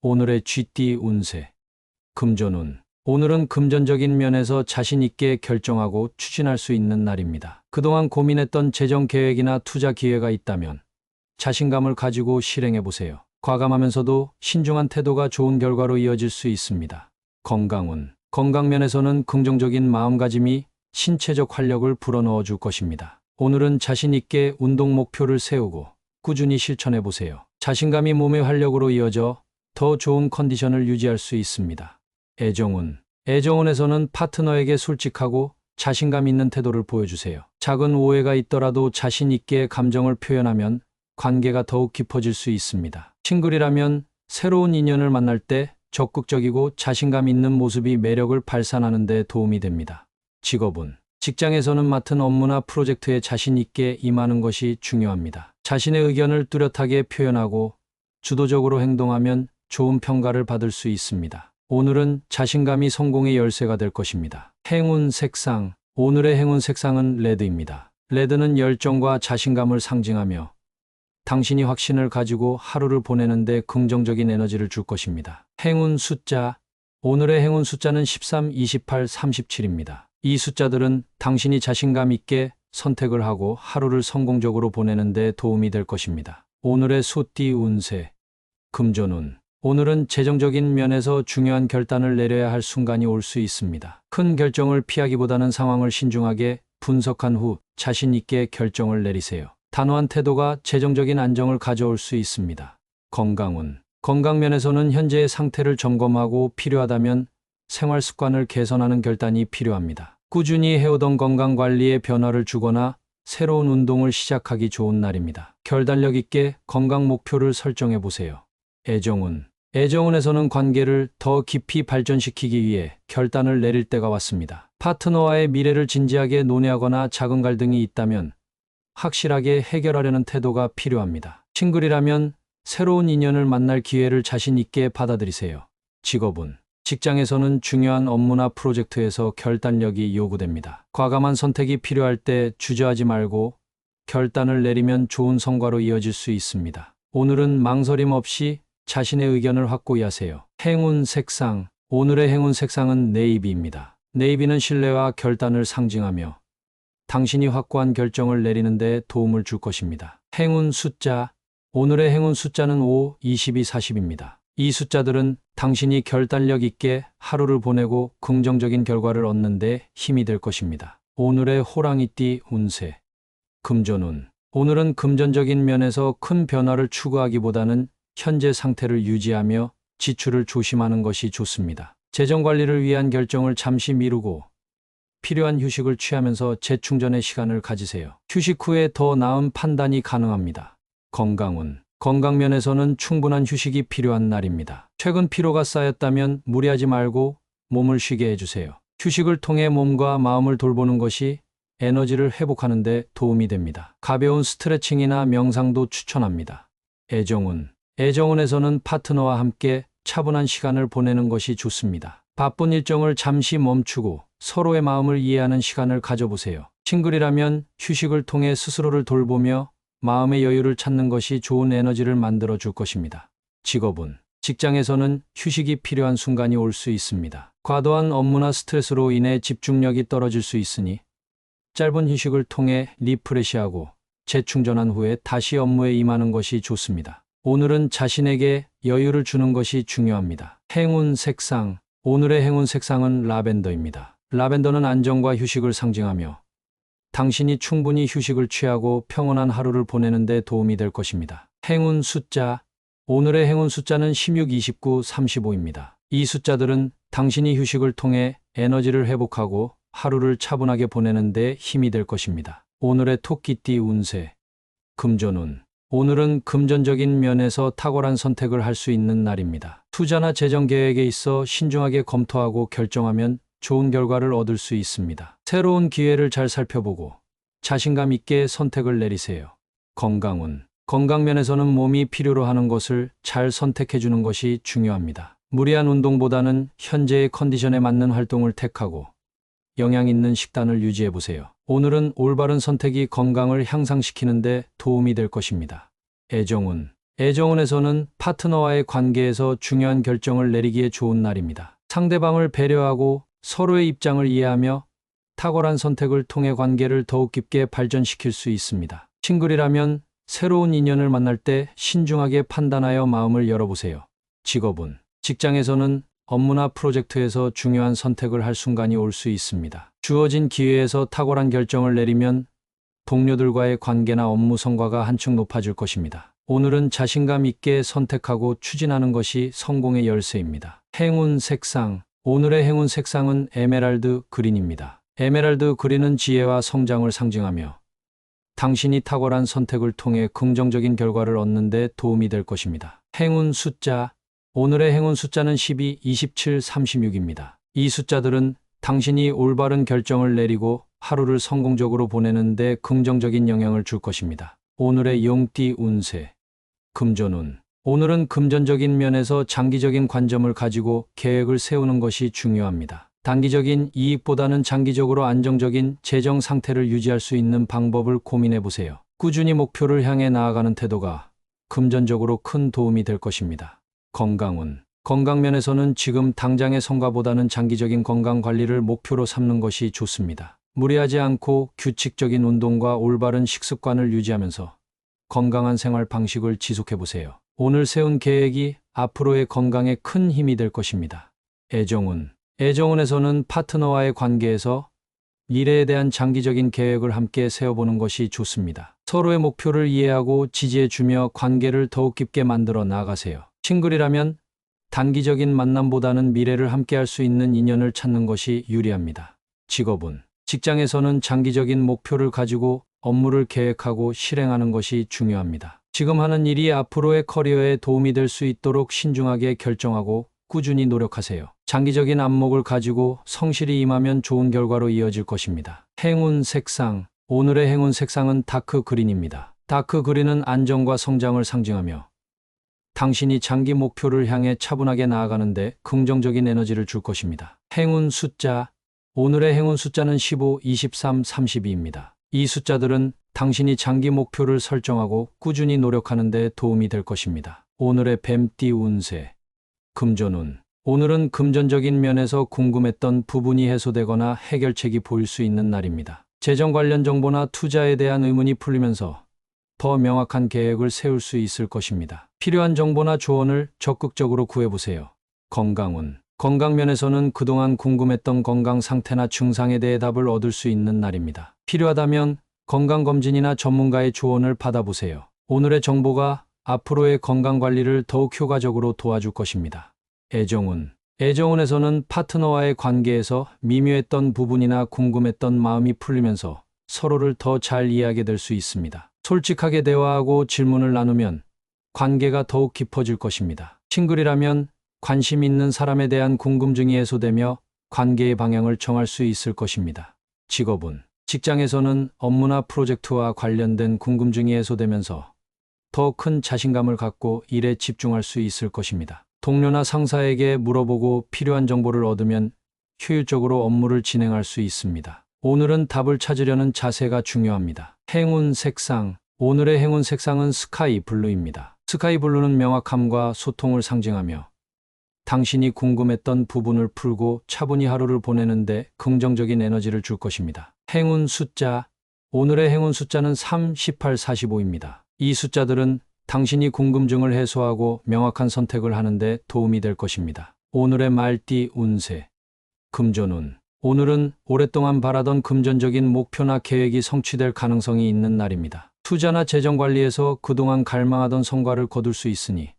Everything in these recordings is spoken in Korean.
오늘의 쥐띠 운세. 금전운. 오늘은 금전적인 면에서 자신 있게 결정하고 추진할 수 있는 날입니다. 그동안 고민했던 재정 계획이나 투자 기회가 있다면 자신감을 가지고 실행해 보세요. 과감하면서도 신중한 태도가 좋은 결과로 이어질 수 있습니다. 건강운. 건강면에서는 긍정적인 마음가짐이 신체적 활력을 불어넣어 줄 것입니다. 오늘은 자신 있게 운동 목표를 세우고 꾸준히 실천해 보세요. 자신감이 몸의 활력으로 이어져 더 좋은 컨디션을 유지할 수 있습니다. 애정운. 애정운에서는 파트너에게 솔직하고 자신감 있는 태도를 보여주세요. 작은 오해가 있더라도 자신 있게 감정을 표현하면 관계가 더욱 깊어질 수 있습니다. 싱글이라면 새로운 인연을 만날 때 적극적이고 자신감 있는 모습이 매력을 발산하는 데 도움이 됩니다. 직업운. 직장에서는 맡은 업무나 프로젝트에 자신 있게 임하는 것이 중요합니다. 자신의 의견을 뚜렷하게 표현하고 주도적으로 행동하면 좋은 평가를 받을 수 있습니다. 오늘은 자신감이 성공의 열쇠가 될 것입니다. 행운 색상. 오늘의 행운 색상은 레드입니다. 레드는 열정과 자신감을 상징하며 당신이 확신을 가지고 하루를 보내는데 긍정적인 에너지를 줄 것입니다. 행운 숫자. 오늘의 행운 숫자는 13, 28, 37입니다. 이 숫자들은 당신이 자신감 있게 선택을 하고 하루를 성공적으로 보내는데 도움이 될 것입니다. 오늘의 소띠 운세. 금전운. 오늘은 재정적인 면에서 중요한 결단을 내려야 할 순간이 올 수 있습니다. 큰 결정을 피하기보다는 상황을 신중하게 분석한 후 자신 있게 결정을 내리세요. 단호한 태도가 재정적인 안정을 가져올 수 있습니다. 건강운. 건강면에서는 현재의 상태를 점검하고 필요하다면 생활 습관을 개선하는 결단이 필요합니다. 꾸준히 해오던 건강관리에 변화를 주거나 새로운 운동을 시작하기 좋은 날입니다. 결단력 있게 건강 목표를 설정해 보세요. 애정운. 애정운에서는 관계를 더 깊이 발전시키기 위해 결단을 내릴 때가 왔습니다. 파트너와의 미래를 진지하게 논의하거나 작은 갈등이 있다면 확실하게 해결하려는 태도가 필요합니다. 싱글이라면 새로운 인연을 만날 기회를 자신 있게 받아들이세요. 직업운. 직장에서는 중요한 업무나 프로젝트에서 결단력이 요구됩니다. 과감한 선택이 필요할 때 주저하지 말고 결단을 내리면 좋은 성과로 이어질 수 있습니다. 오늘은 망설임 없이 자신의 의견을 확고히 하세요. 행운 색상. 오늘의 행운 색상은 네이비입니다. 네이비는 신뢰와 결단을 상징하며 당신이 확고한 결정을 내리는 데 도움을 줄 것입니다. 행운 숫자. 오늘의 행운 숫자는 5, 22, 40입니다. 이 숫자들은 당신이 결단력 있게 하루를 보내고 긍정적인 결과를 얻는 데 힘이 될 것입니다. 오늘의 호랑이띠 운세. 금전운. 오늘은 금전적인 면에서 큰 변화를 추구하기보다는 현재 상태를 유지하며 지출을 조심하는 것이 좋습니다. 재정 관리를 위한 결정을 잠시 미루고 필요한 휴식을 취하면서 재충전의 시간을 가지세요. 휴식 후에 더 나은 판단이 가능합니다. 건강운. 건강면에서는 충분한 휴식이 필요한 날입니다. 최근 피로가 쌓였다면 무리하지 말고 몸을 쉬게 해주세요. 휴식을 통해 몸과 마음을 돌보는 것이 에너지를 회복하는 데 도움이 됩니다. 가벼운 스트레칭이나 명상도 추천합니다. 애정운. 애정운에서는 파트너와 함께 차분한 시간을 보내는 것이 좋습니다. 바쁜 일정을 잠시 멈추고 서로의 마음을 이해하는 시간을 가져보세요. 싱글이라면 휴식을 통해 스스로를 돌보며 마음의 여유를 찾는 것이 좋은 에너지를 만들어 줄 것입니다. 직업운. 직장에서는 휴식이 필요한 순간이 올 수 있습니다. 과도한 업무나 스트레스로 인해 집중력이 떨어질 수 있으니 짧은 휴식을 통해 리프레시하고 재충전한 후에 다시 업무에 임하는 것이 좋습니다. 오늘은 자신에게 여유를 주는 것이 중요합니다. 행운 색상. 오늘의 행운 색상은 라벤더입니다. 라벤더는 안정과 휴식을 상징하며 당신이 충분히 휴식을 취하고 평온한 하루를 보내는 데 도움이 될 것입니다. 행운 숫자. 오늘의 행운 숫자는 16, 29, 35입니다. 이 숫자들은 당신이 휴식을 통해 에너지를 회복하고 하루를 차분하게 보내는 데 힘이 될 것입니다. 오늘의 토끼띠 운세. 금전운. 오늘은 금전적인 면에서 탁월한 선택을 할 수 있는 날입니다. 투자나 재정 계획에 있어 신중하게 검토하고 결정하면 좋은 결과를 얻을 수 있습니다. 새로운 기회를 잘 살펴보고 자신감 있게 선택을 내리세요. 건강운. 건강면에서는 몸이 필요로 하는 것을 잘 선택해 주는 것이 중요합니다. 무리한 운동보다는 현재의 컨디션에 맞는 활동을 택하고 영양 있는 식단을 유지해 보세요. 오늘은 올바른 선택이 건강을 향상시키는 데 도움이 될 것입니다. 애정운. 애정운에서는 파트너와의 관계에서 중요한 결정을 내리기에 좋은 날입니다. 상대방을 배려하고 서로의 입장을 이해하며 탁월한 선택을 통해 관계를 더욱 깊게 발전시킬 수 있습니다. 싱글이라면 새로운 인연을 만날 때 신중하게 판단하여 마음을 열어보세요. 직업운, 직장에서는 업무나 프로젝트에서 중요한 선택을 할 순간이 올 수 있습니다. 주어진 기회에서 탁월한 결정을 내리면 동료들과의 관계나 업무 성과가 한층 높아질 것입니다. 오늘은 자신감 있게 선택하고 추진하는 것이 성공의 열쇠입니다. 행운 색상, 오늘의 행운 색상은 에메랄드 그린입니다. 에메랄드 그린은 지혜와 성장을 상징하며 당신이 탁월한 선택을 통해 긍정적인 결과를 얻는 데 도움이 될 것입니다. 행운 숫자, 오늘의 행운 숫자는 12, 27, 36입니다. 이 숫자들은 당신이 올바른 결정을 내리고 하루를 성공적으로 보내는 데 긍정적인 영향을 줄 것입니다. 오늘의 용띠 운세, 금전운, 오늘은 금전적인 면에서 장기적인 관점을 가지고 계획을 세우는 것이 중요합니다. 단기적인 이익보다는 장기적으로 안정적인 재정 상태를 유지할 수 있는 방법을 고민해 보세요. 꾸준히 목표를 향해 나아가는 태도가 금전적으로 큰 도움이 될 것입니다. 건강운, 건강면에서는 지금 당장의 성과보다는 장기적인 건강 관리를 목표로 삼는 것이 좋습니다. 무리하지 않고 규칙적인 운동과 올바른 식습관을 유지하면서 건강한 생활 방식을 지속해 보세요. 오늘 세운 계획이 앞으로의 건강에 큰 힘이 될 것입니다. 애정운, 애정운에서는 파트너와의 관계에서 미래에 대한 장기적인 계획을 함께 세워보는 것이 좋습니다. 서로의 목표를 이해하고 지지해주며 관계를 더욱 깊게 만들어 나가세요. 싱글이라면 단기적인 만남보다는 미래를 함께할 수 있는 인연을 찾는 것이 유리합니다. 직업운, 직장에서는 장기적인 목표를 가지고 업무를 계획하고 실행하는 것이 중요합니다. 지금 하는 일이 앞으로의 커리어에 도움이 될 수 있도록 신중하게 결정하고 꾸준히 노력하세요. 장기적인 안목을 가지고 성실히 임하면 좋은 결과로 이어질 것입니다. 행운 색상, 오늘의 행운 색상은 다크 그린입니다. 다크 그린은 안정과 성장을 상징하며 당신이 장기 목표를 향해 차분하게 나아가는데 긍정적인 에너지를 줄 것입니다. 행운 숫자, 오늘의 행운 숫자는 15, 23, 32입니다. 이 숫자들은 당신이 장기 목표를 설정하고 꾸준히 노력하는 데 도움이 될 것입니다. 오늘의 뱀띠 운세, 금전운, 오늘은 금전적인 면에서 궁금했던 부분이 해소되거나 해결책이 보일 수 있는 날입니다. 재정 관련 정보나 투자에 대한 의문이 풀리면서 더 명확한 계획을 세울 수 있을 것입니다. 필요한 정보나 조언을 적극적으로 구해보세요. 건강운, 건강면에서는 그동안 궁금했던 건강 상태나 증상에 대해 답을 얻을 수 있는 날입니다. 필요하다면 건강검진이나 전문가의 조언을 받아보세요. 오늘의 정보가 앞으로의 건강관리를 더욱 효과적으로 도와줄 것입니다. 애정운, 애정운에서는 파트너와의 관계에서 미묘했던 부분이나 궁금했던 마음이 풀리면서 서로를 더 잘 이해하게 될 수 있습니다. 솔직하게 대화하고 질문을 나누면 관계가 더욱 깊어질 것입니다. 싱글이라면 관심 있는 사람에 대한 궁금증이 해소되며 관계의 방향을 정할 수 있을 것입니다. 직업운, 직장에서는 업무나 프로젝트와 관련된 궁금증이 해소되면서 더 큰 자신감을 갖고 일에 집중할 수 있을 것입니다. 동료나 상사에게 물어보고 필요한 정보를 얻으면 효율적으로 업무를 진행할 수 있습니다. 오늘은 답을 찾으려는 자세가 중요합니다. 행운 색상, 오늘의 행운 색상은 스카이 블루입니다. 스카이 블루는 명확함과 소통을 상징하며 당신이 궁금했던 부분을 풀고 차분히 하루를 보내는데 긍정적인 에너지를 줄 것입니다. 행운 숫자, 오늘의 행운 숫자는 3, 18, 45입니다. 이 숫자들은 당신이 궁금증을 해소하고 명확한 선택을 하는데 도움이 될 것입니다. 오늘의 말띠 운세, 금전운, 오늘은 오랫동안 바라던 금전적인 목표나 계획이 성취될 가능성이 있는 날입니다. 투자나 재정 관리에서 그동안 갈망하던 성과를 거둘 수 있으니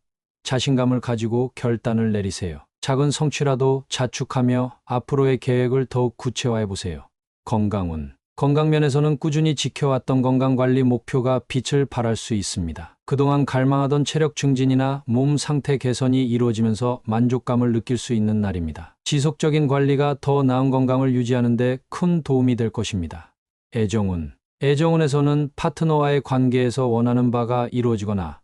자신감을 가지고 결단을 내리세요. 작은 성취라도 자축하며 앞으로의 계획을 더욱 구체화해 보세요. 건강운, 건강면에서는 꾸준히 지켜왔던 건강관리 목표가 빛을 발할 수 있습니다. 그동안 갈망하던 체력 증진이나 몸 상태 개선이 이루어지면서 만족감을 느낄 수 있는 날입니다. 지속적인 관리가 더 나은 건강을 유지하는 데 큰 도움이 될 것입니다. 애정운, 애정운에서는 파트너와의 관계에서 원하는 바가 이루어지거나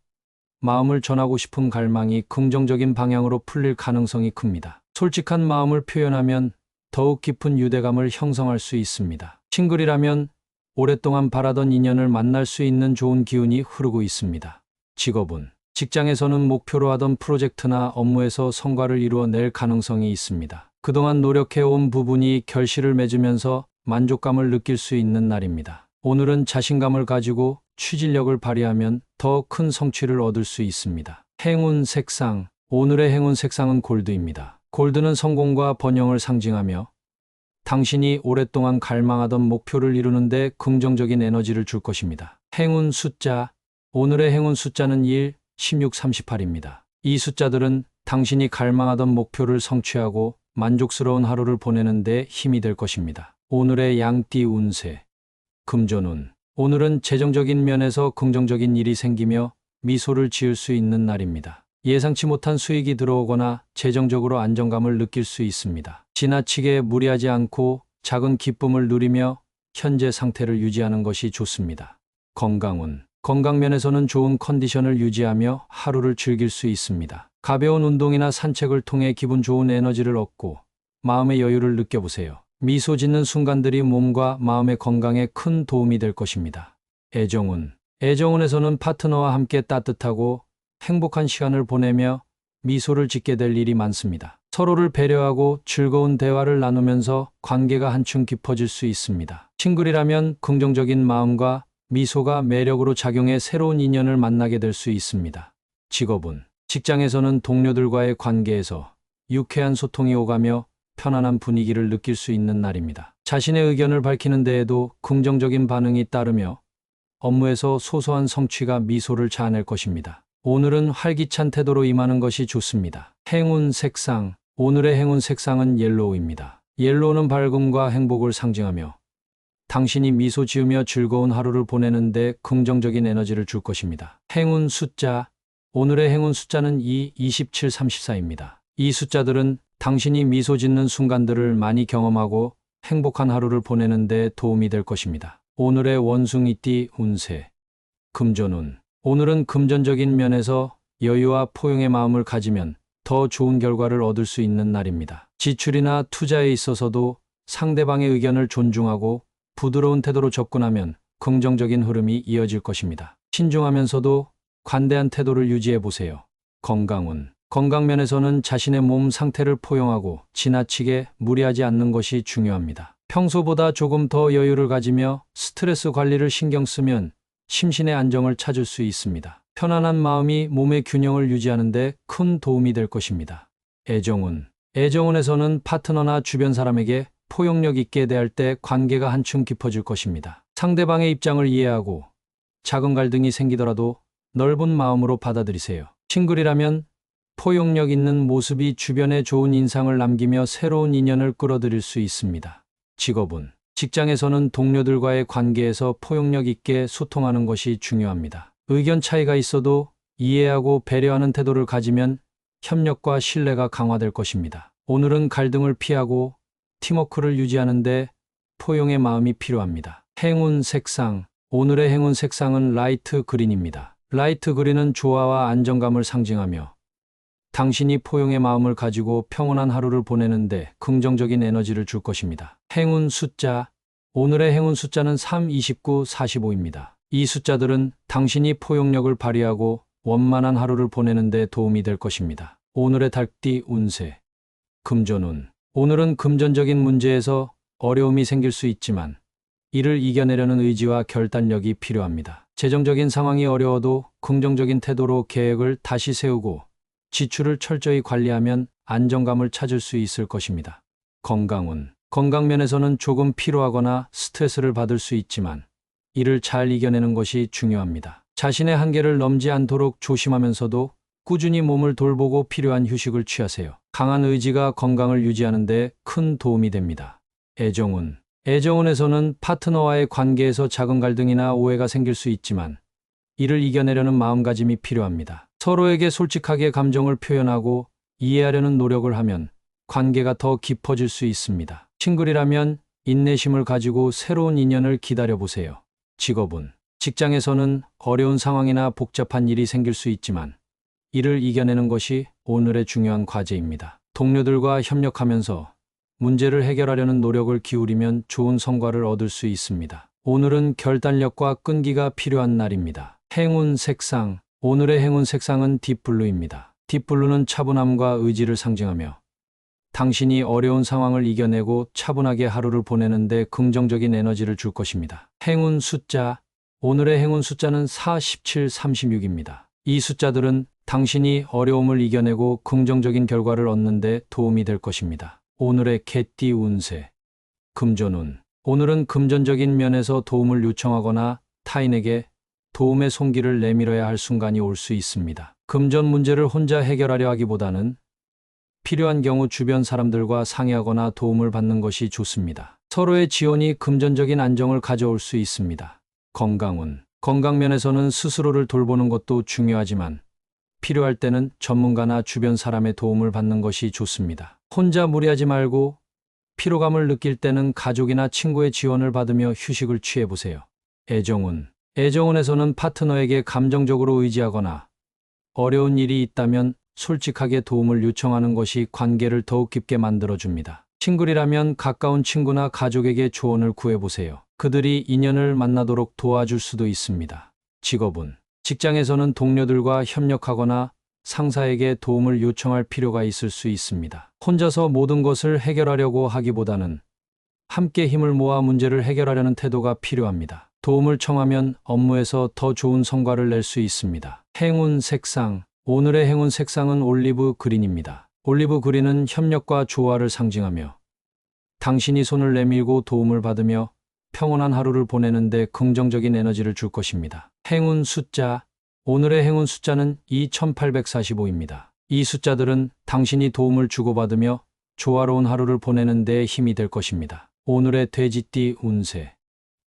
마음을 전하고 싶은 갈망이 긍정적인 방향으로 풀릴 가능성이 큽니다. 솔직한 마음을 표현하면 더욱 깊은 유대감을 형성할 수 있습니다. 싱글이라면 오랫동안 바라던 인연을 만날 수 있는 좋은 기운이 흐르고 있습니다. 직업운, 직장에서는 목표로 하던 프로젝트나 업무에서 성과를 이루어낼 가능성이 있습니다. 그동안 노력해온 부분이 결실을 맺으면서 만족감을 느낄 수 있는 날입니다. 오늘은 자신감을 가지고 추진력을 발휘하면 더 큰 성취를 얻을 수 있습니다. 행운 색상. 오늘의 행운 색상은 골드입니다. 골드는 성공과 번영을 상징하며 당신이 오랫동안 갈망하던 목표를 이루는데 긍정적인 에너지를 줄 것입니다. 행운 숫자. 오늘의 행운 숫자는 1, 16, 38입니다. 이 숫자들은 당신이 갈망하던 목표를 성취하고 만족스러운 하루를 보내는 데 힘이 될 것입니다. 오늘의 양띠 운세. 금전운. 오늘은 재정적인 면에서 긍정적인 일이 생기며 미소를 지을 수 있는 날입니다. 예상치 못한 수익이 들어오거나 재정적으로 안정감을 느낄 수 있습니다. 지나치게 무리하지 않고 작은 기쁨을 누리며 현재 상태를 유지하는 것이 좋습니다. 건강운. 건강면에서는 좋은 컨디션을 유지하며 하루를 즐길 수 있습니다. 가벼운 운동이나 산책을 통해 기분 좋은 에너지를 얻고 마음의 여유를 느껴보세요. 미소 짓는 순간들이 몸과 마음의 건강에 큰 도움이 될 것입니다. 애정운. 애정운에서는 파트너와 함께 따뜻하고 행복한 시간을 보내며 미소를 짓게 될 일이 많습니다. 서로를 배려하고 즐거운 대화를 나누면서 관계가 한층 깊어질 수 있습니다. 싱글이라면 긍정적인 마음과 미소가 매력으로 작용해 새로운 인연을 만나게 될 수 있습니다. 직업운. 직장에서는 동료들과의 관계에서 유쾌한 소통이 오가며 편안한 분위기를 느낄 수 있는 날입니다. 자신의 의견을 밝히는 데에도 긍정적인 반응이 따르며 업무에서 소소한 성취가 미소를 자아낼 것입니다. 오늘은 활기찬 태도로 임하는 것이 좋습니다. 행운 색상. 오늘의 행운 색상은 옐로우입니다. 옐로우는 밝음과 행복을 상징하며 당신이 미소 지으며 즐거운 하루를 보내는데 긍정적인 에너지를 줄 것입니다. 행운 숫자. 오늘의 행운 숫자는 2, 27, 34입니다. 이 숫자들은 당신이 미소 짓는 순간들을 많이 경험하고 행복한 하루를 보내는데 도움이 될 것입니다. 오늘의 원숭이띠 운세. 금전운. 오늘은 금전적인 면에서 여유와 포용의 마음을 가지면 더 좋은 결과를 얻을 수 있는 날입니다. 지출이나 투자에 있어서도 상대방의 의견을 존중하고 부드러운 태도로 접근하면 긍정적인 흐름이 이어질 것입니다. 신중하면서도 관대한 태도를 유지해 보세요. 건강운. 건강면에서는 자신의 몸 상태를 포용하고 지나치게 무리하지 않는 것이 중요합니다. 평소보다 조금 더 여유를 가지며 스트레스 관리를 신경 쓰면 심신의 안정을 찾을 수 있습니다. 편안한 마음이 몸의 균형을 유지하는 데 큰 도움이 될 것입니다. 애정운. 애정운에서는 파트너나 주변 사람에게 포용력 있게 대할 때 관계가 한층 깊어질 것입니다. 상대방의 입장을 이해하고 작은 갈등이 생기더라도 넓은 마음으로 받아들이세요. 싱글이라면 포용력 있는 모습이 주변에 좋은 인상을 남기며 새로운 인연을 끌어들일 수 있습니다. 직업운. 직장에서는 동료들과의 관계에서 포용력 있게 소통하는 것이 중요합니다. 의견 차이가 있어도 이해하고 배려하는 태도를 가지면 협력과 신뢰가 강화될 것입니다. 오늘은 갈등을 피하고 팀워크를 유지하는데 포용의 마음이 필요합니다. 행운 색상. 오늘의 행운 색상은 라이트 그린입니다. 라이트 그린은 조화와 안정감을 상징하며 당신이 포용의 마음을 가지고 평온한 하루를 보내는데 긍정적인 에너지를 줄 것입니다. 행운 숫자. 오늘의 행운 숫자는 3, 29, 45입니다. 이 숫자들은 당신이 포용력을 발휘하고 원만한 하루를 보내는데 도움이 될 것입니다. 오늘의 달띠 운세. 금전운. 오늘은 금전적인 문제에서 어려움이 생길 수 있지만 이를 이겨내려는 의지와 결단력이 필요합니다. 재정적인 상황이 어려워도 긍정적인 태도로 계획을 다시 세우고 지출을 철저히 관리하면 안정감을 찾을 수 있을 것입니다. 건강운. 건강면에서는 조금 피로하거나 스트레스를 받을 수 있지만 이를 잘 이겨내는 것이 중요합니다. 자신의 한계를 넘지 않도록 조심하면서도 꾸준히 몸을 돌보고 필요한 휴식을 취하세요. 강한 의지가 건강을 유지하는 데 큰 도움이 됩니다. 애정운. 애정운에서는 파트너와의 관계에서 작은 갈등이나 오해가 생길 수 있지만 이를 이겨내려는 마음가짐이 필요합니다. 서로에게 솔직하게 감정을 표현하고 이해하려는 노력을 하면 관계가 더 깊어질 수 있습니다. 싱글이라면 인내심을 가지고 새로운 인연을 기다려보세요. 직업운. 직장에서는 어려운 상황이나 복잡한 일이 생길 수 있지만 이를 이겨내는 것이 오늘의 중요한 과제입니다. 동료들과 협력하면서 문제를 해결하려는 노력을 기울이면 좋은 성과를 얻을 수 있습니다. 오늘은 결단력과 끈기가 필요한 날입니다. 행운 색상. 오늘의 행운 색상은 딥블루입니다. 딥블루는 차분함과 의지를 상징하며 당신이 어려운 상황을 이겨내고 차분하게 하루를 보내는데 긍정적인 에너지를 줄 것입니다. 행운 숫자. 오늘의 행운 숫자는 4, 17, 36입니다. 이 숫자들은 당신이 어려움을 이겨내고 긍정적인 결과를 얻는데 도움이 될 것입니다. 오늘의 개띠 운세. 금전운. 오늘은 금전적인 면에서 도움을 요청하거나 타인에게 도움의 손길을 내밀어야 할 순간이 올 수 있습니다. 금전 문제를 혼자 해결하려 하기보다는 필요한 경우 주변 사람들과 상의하거나 도움을 받는 것이 좋습니다. 서로의 지원이 금전적인 안정을 가져올 수 있습니다. 건강운. 건강 면에서는 스스로를 돌보는 것도 중요하지만 필요할 때는 전문가나 주변 사람의 도움을 받는 것이 좋습니다. 혼자 무리하지 말고 피로감을 느낄 때는 가족이나 친구의 지원을 받으며 휴식을 취해보세요. 애정운. 애정운에서는 파트너에게 감정적으로 의지하거나 어려운 일이 있다면 솔직하게 도움을 요청하는 것이 관계를 더욱 깊게 만들어줍니다. 싱글이라면 가까운 친구나 가족에게 조언을 구해보세요. 그들이 인연을 만나도록 도와줄 수도 있습니다. 직업운. 직장에서는 동료들과 협력하거나 상사에게 도움을 요청할 필요가 있을 수 있습니다. 혼자서 모든 것을 해결하려고 하기보다는 함께 힘을 모아 문제를 해결하려는 태도가 필요합니다. 도움을 청하면 업무에서 더 좋은 성과를 낼 수 있습니다. 행운 색상. 오늘의 행운 색상은 올리브 그린입니다. 올리브 그린은 협력과 조화를 상징하며 당신이 손을 내밀고 도움을 받으며 평온한 하루를 보내는데 긍정적인 에너지를 줄 것입니다. 행운 숫자. 오늘의 행운 숫자는 2845입니다. 이 숫자들은 당신이 도움을 주고받으며 조화로운 하루를 보내는 데 힘이 될 것입니다. 오늘의 돼지띠 운세.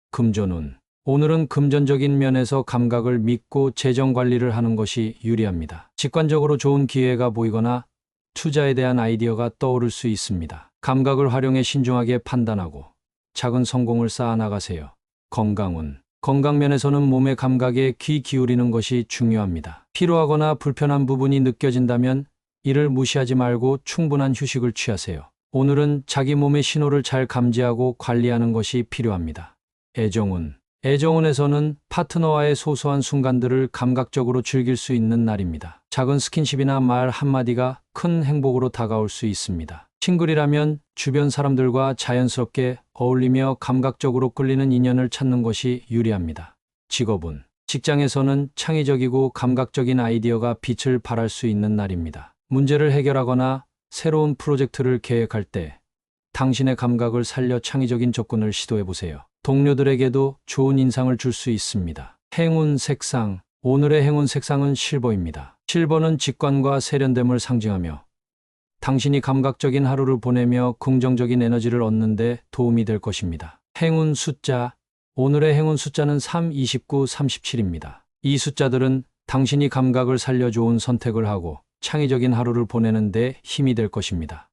금전운. 오늘은 금전적인 면에서 감각을 믿고 재정 관리를 하는 것이 유리합니다. 직관적으로 좋은 기회가 보이거나 투자에 대한 아이디어가 떠오를 수 있습니다. 감각을 활용해 신중하게 판단하고 작은 성공을 쌓아나가세요. 건강운. 건강 면에서는 몸의 감각에 귀 기울이는 것이 중요합니다. 피로하거나 불편한 부분이 느껴진다면 이를 무시하지 말고 충분한 휴식을 취하세요. 오늘은 자기 몸의 신호를 잘 감지하고 관리하는 것이 필요합니다. 애정운. 애정운에서는 파트너와의 소소한 순간들을 감각적으로 즐길 수 있는 날입니다. 작은 스킨십이나 말 한마디가 큰 행복으로 다가올 수 있습니다. 싱글이라면 주변 사람들과 자연스럽게 어울리며 감각적으로 끌리는 인연을 찾는 것이 유리합니다. 직업운. 직장에서는 창의적이고 감각적인 아이디어가 빛을 발할 수 있는 날입니다. 문제를 해결하거나 새로운 프로젝트를 계획할 때 당신의 감각을 살려 창의적인 접근을 시도해보세요. 동료들에게도 좋은 인상을 줄 수 있습니다. 행운 색상. 오늘의 행운 색상은 실버입니다. 실버는 직관과 세련됨을 상징하며 당신이 감각적인 하루를 보내며 긍정적인 에너지를 얻는 데 도움이 될 것입니다. 행운 숫자. 오늘의 행운 숫자는 3, 29, 37입니다. 이 숫자들은 당신이 감각을 살려 좋은 선택을 하고 창의적인 하루를 보내는 데 힘이 될 것입니다.